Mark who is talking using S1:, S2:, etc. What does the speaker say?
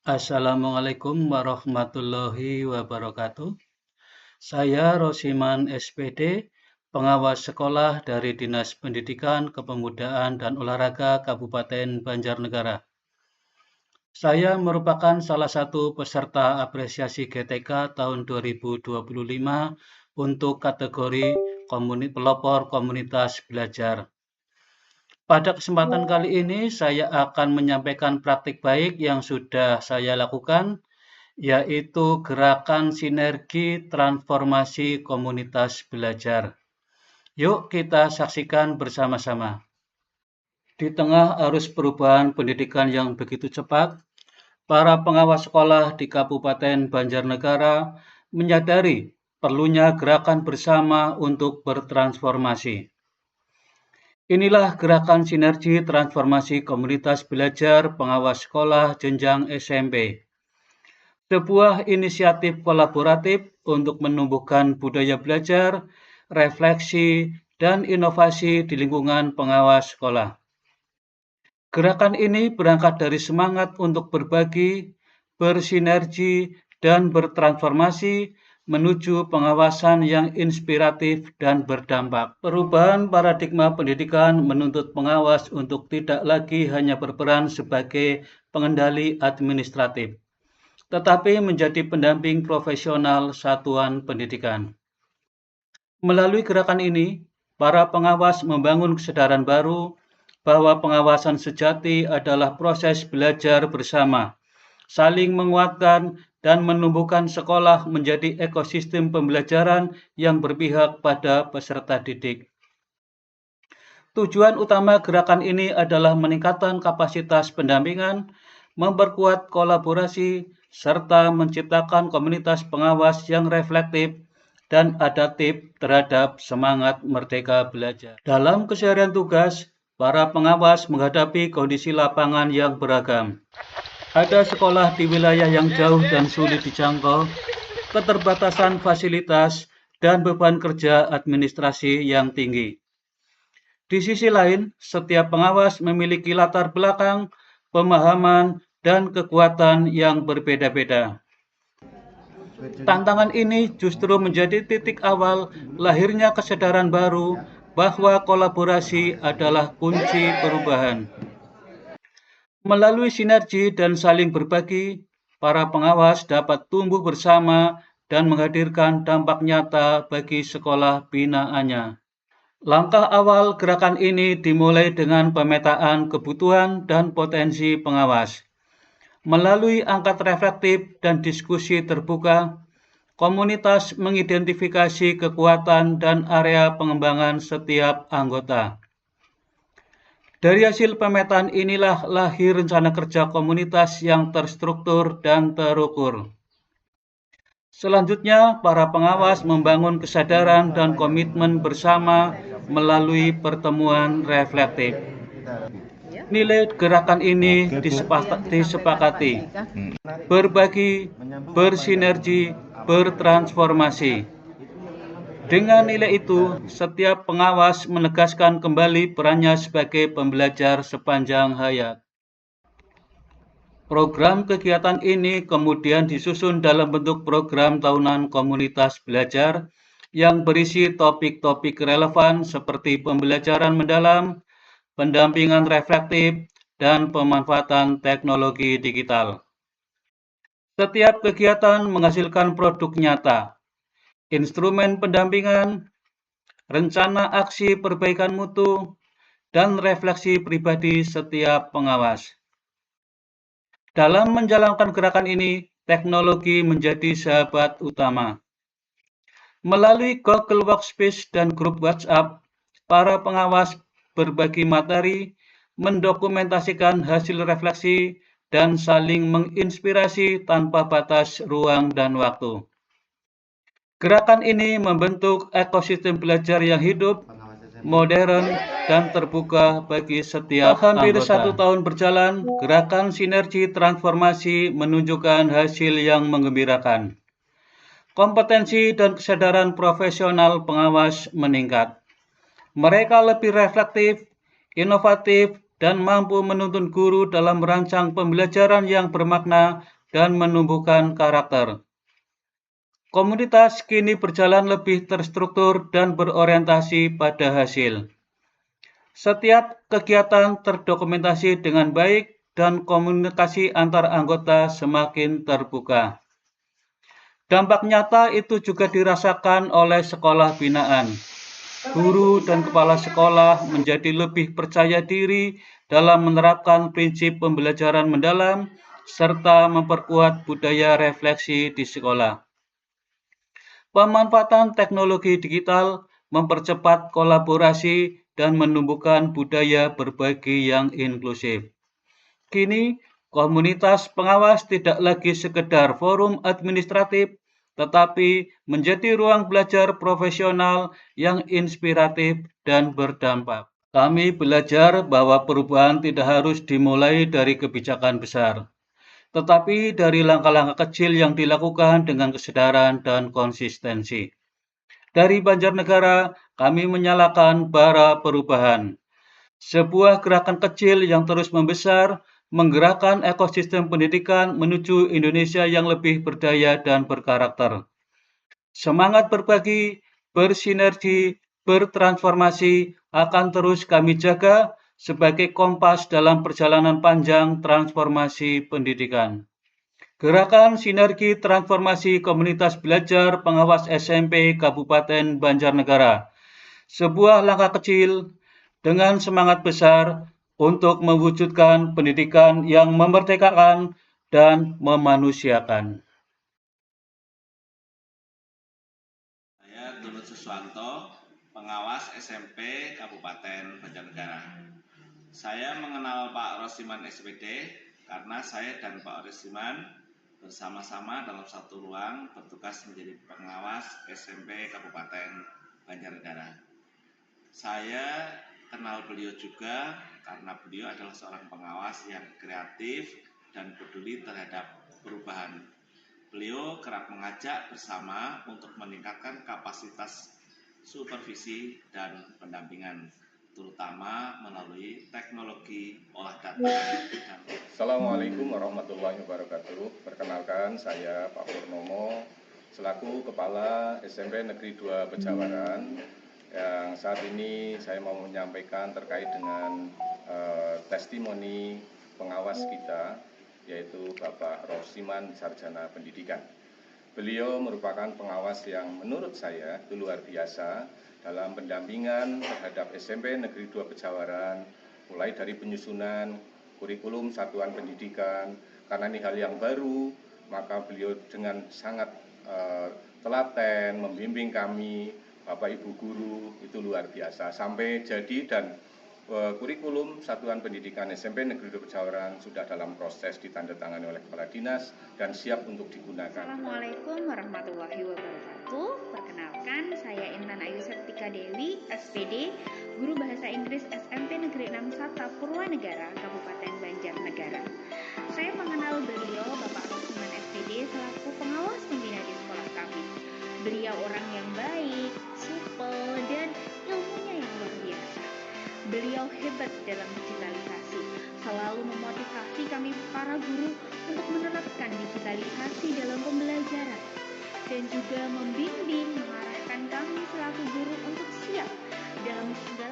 S1: Assalamualaikum warahmatullahi wabarakatuh. Saya Rosiman SPD, pengawas sekolah dari Dinas Pendidikan, Kepemudaan, dan Olahraga Kabupaten Banjarnegara. Saya merupakan salah satu peserta apresiasi GTK tahun 2025 untuk kategori pelopor komunitas belajar. Pada kesempatan kali ini, saya akan menyampaikan praktik baik yang sudah saya lakukan, yaitu gerakan sinergi transformasi komunitas belajar. Yuk kita saksikan bersama-sama. Di tengah arus perubahan pendidikan yang begitu cepat, para pengawas sekolah di Kabupaten Banjarnegara menyadari perlunya gerakan bersama untuk bertransformasi. Inilah gerakan sinergi transformasi komunitas belajar pengawas sekolah jenjang SMP. Sebuah inisiatif kolaboratif untuk menumbuhkan budaya belajar, refleksi, dan inovasi di lingkungan pengawas sekolah. Gerakan ini berangkat dari semangat untuk berbagi, bersinergi, dan bertransformasi menuju pengawasan yang inspiratif dan berdampak. Perubahan paradigma pendidikan menuntut pengawas untuk tidak lagi hanya berperan sebagai pengendali administratif, tetapi menjadi pendamping profesional satuan pendidikan. Melalui gerakan ini, para pengawas membangun kesadaran baru bahwa pengawasan sejati adalah proses belajar bersama, saling menguatkan, dan menumbuhkan sekolah menjadi ekosistem pembelajaran yang berpihak pada peserta didik. Tujuan utama gerakan ini adalah meningkatkan kapasitas pendampingan, memperkuat kolaborasi, serta menciptakan komunitas pengawas yang reflektif dan adaptif terhadap semangat merdeka belajar. Dalam keseharian tugas, para pengawas menghadapi kondisi lapangan yang beragam. Ada sekolah di wilayah yang jauh dan sulit dijangkau, keterbatasan fasilitas, dan beban kerja administrasi yang tinggi. Di sisi lain, setiap pengawas memiliki latar belakang, pemahaman, dan kekuatan yang berbeda-beda. Tantangan ini justru menjadi titik awal lahirnya kesadaran baru bahwa kolaborasi adalah kunci perubahan. Melalui sinergi dan saling berbagi, para pengawas dapat tumbuh bersama dan menghadirkan dampak nyata bagi sekolah binaannya. Langkah awal gerakan ini dimulai dengan pemetaan kebutuhan dan potensi pengawas. Melalui angkat reflektif dan diskusi terbuka, komunitas mengidentifikasi kekuatan dan area pengembangan setiap anggota. Dari hasil pemetaan inilah lahir rencana kerja komunitas yang terstruktur dan terukur. Selanjutnya, para pengawas membangun kesadaran dan komitmen bersama melalui pertemuan reflektif. Nilai gerakan ini disepakati, berbagi, bersinergi, bertransformasi. Dengan nilai itu, setiap pengawas menegaskan kembali perannya sebagai pembelajar sepanjang hayat. Program kegiatan ini kemudian disusun dalam bentuk program tahunan komunitas belajar yang berisi topik-topik relevan seperti pembelajaran mendalam, pendampingan reflektif, dan pemanfaatan teknologi digital. Setiap kegiatan menghasilkan produk nyata, instrumen pendampingan, rencana aksi perbaikan mutu, dan refleksi pribadi setiap pengawas. Dalam menjalankan gerakan ini, teknologi menjadi sahabat utama. Melalui Google Workspace dan grup WhatsApp, para pengawas berbagi materi, mendokumentasikan hasil refleksi, dan saling menginspirasi tanpa batas ruang dan waktu. Gerakan ini membentuk ekosistem belajar yang hidup, modern, dan terbuka bagi setiap anggota. Hampir 1 tahun berjalan, gerakan sinergi transformasi menunjukkan hasil yang menggembirakan. Kompetensi dan kesadaran profesional pengawas meningkat. Mereka lebih reflektif, inovatif, dan mampu menuntun guru dalam merancang pembelajaran yang bermakna dan menumbuhkan karakter. Komunitas kini berjalan lebih terstruktur dan berorientasi pada hasil. Setiap kegiatan terdokumentasi dengan baik dan komunikasi antar anggota semakin terbuka. Dampak nyata itu juga dirasakan oleh sekolah binaan. Guru dan kepala sekolah menjadi lebih percaya diri dalam menerapkan prinsip pembelajaran mendalam serta memperkuat budaya refleksi di sekolah. Pemanfaatan teknologi digital mempercepat kolaborasi dan menumbuhkan budaya berbagi yang inklusif. Kini, komunitas pengawas tidak lagi sekedar forum administratif, tetapi menjadi ruang belajar profesional yang inspiratif dan berdampak. Kami belajar bahwa perubahan tidak harus dimulai dari kebijakan besar, tetapi dari langkah-langkah kecil yang dilakukan dengan kesadaran dan konsistensi. Dari Banjarnegara, kami menyalakan bara perubahan. Sebuah gerakan kecil yang terus membesar, menggerakkan ekosistem pendidikan menuju Indonesia yang lebih berdaya dan berkarakter. Semangat berbagi, bersinergi, bertransformasi akan terus kami jaga sebagai kompas dalam perjalanan panjang transformasi pendidikan. Gerakan Sinergi Transformasi Komunitas Belajar Pengawas SMP Kabupaten Banjarnegara. Sebuah langkah kecil dengan semangat besar untuk mewujudkan pendidikan yang memerdekakan dan memanusiakan.
S2: Saya Tunut Suswanto, pengawas SMP Kabupaten Banjarnegara. Saya mengenal Pak Rosiman SPD karena saya dan Pak Rosiman bersama-sama dalam satu ruang bertugas menjadi pengawas SMP Kabupaten Banjarnegara. Saya kenal beliau juga karena beliau adalah seorang pengawas yang kreatif dan peduli terhadap perubahan. Beliau kerap mengajak bersama untuk meningkatkan kapasitas supervisi dan pendampingan, terutama melalui teknologi olah data.
S3: Assalamualaikum warahmatullahi wabarakatuh. Perkenalkan, saya Pak Purnomo, selaku Kepala SMP Negeri 2 Pejawaran, yang saat ini saya mau menyampaikan terkait dengan testimoni pengawas kita, yaitu Bapak Rosiman, Sarjana Pendidikan. Beliau merupakan pengawas yang menurut saya itu luar biasa dalam pendampingan terhadap SMP Negeri 2 Pejawaran, mulai dari penyusunan kurikulum satuan pendidikan. Karena ini hal yang baru, maka beliau dengan sangat telaten membimbing kami, Bapak Ibu guru, itu luar biasa. Sampai jadi dan kurikulum Satuan Pendidikan SMP Negeri 2 Pejawaran sudah dalam proses ditandatangani oleh Kepala Dinas dan siap untuk digunakan.
S4: Assalamualaikum warahmatullahi wabarakatuh. Perkenalkan, saya Intan Ayu Septika Dewi, SPD, Guru Bahasa Inggris SMP Negeri 6 Sata Purwanegara, Kabupaten Banjarnegara. Saya mengenal beliau, Bapak Rosiman SPD, selaku pengawas pembina di sekolah kami. Beliau orang yang baik, supel, dan ilmunya yang luar biasa. Beliau hebat dalam digitalisasi, selalu memotivasi kami para guru untuk menerapkan digitalisasi dalam pembelajaran, dan juga membimbing, mengarahkan kami selaku guru untuk siap dalam segala